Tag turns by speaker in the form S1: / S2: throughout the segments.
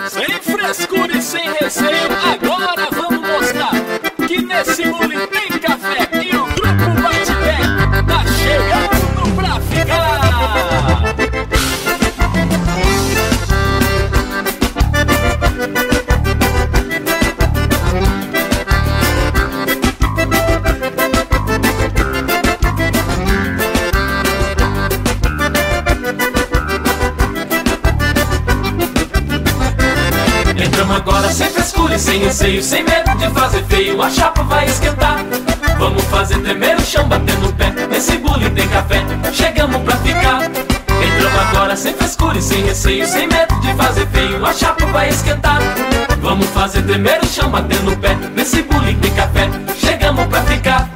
S1: Sem frescura e sem receio, agora vamos mostrar que nesse bullying tem café e o grupo Bate-Pé tá chegando pra ficar.
S2: Entramos agora sem frescura e sem receio, sem medo de fazer feio, a chapa vai esquentar. Vamos fazer tremer o chão, batendo o pé, nesse bullying tem café, chegamos pra ficar. Entramos agora sem frescura e sem receio, sem medo de fazer feio, a chapa vai esquentar. Vamos fazer tremer o chão, batendo o pé, nesse bullying tem café, chegamos pra ficar.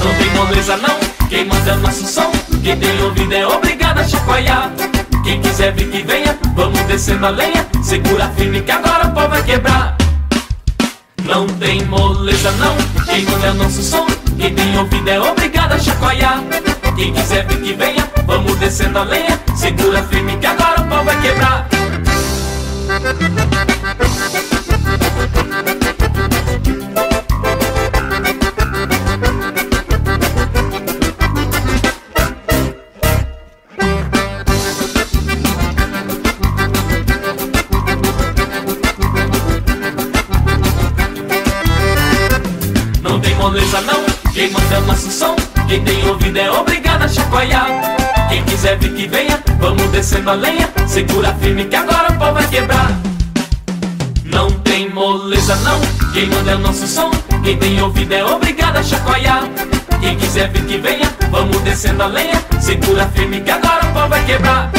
S2: Não tem moleza não, quem manda é o nosso som, quem tem ouvido é obrigado a chacoalhar. Quem quiser vir que venha, vamos descendo a lenha, segura firme que agora o pau vai quebrar. Não tem moleza não, quem manda é o nosso som, quem tem ouvido é obrigado a chacoalhar. Quem quiser vir que venha, vamos descendo a lenha, segura firme que agora o pau vai quebrar. Não tem moleza não, quem manda é o nosso som, quem tem ouvido é obrigado a chacoalhar. Quem quiser vir que venha, vamos descendo a lenha, segura firme que agora o pau vai quebrar. Não tem moleza não, quem manda é o nosso som, quem tem ouvido é obrigado a chacoalhar. Quem quiser vir que venha, vamos descendo a lenha, segura firme que agora o pau vai quebrar.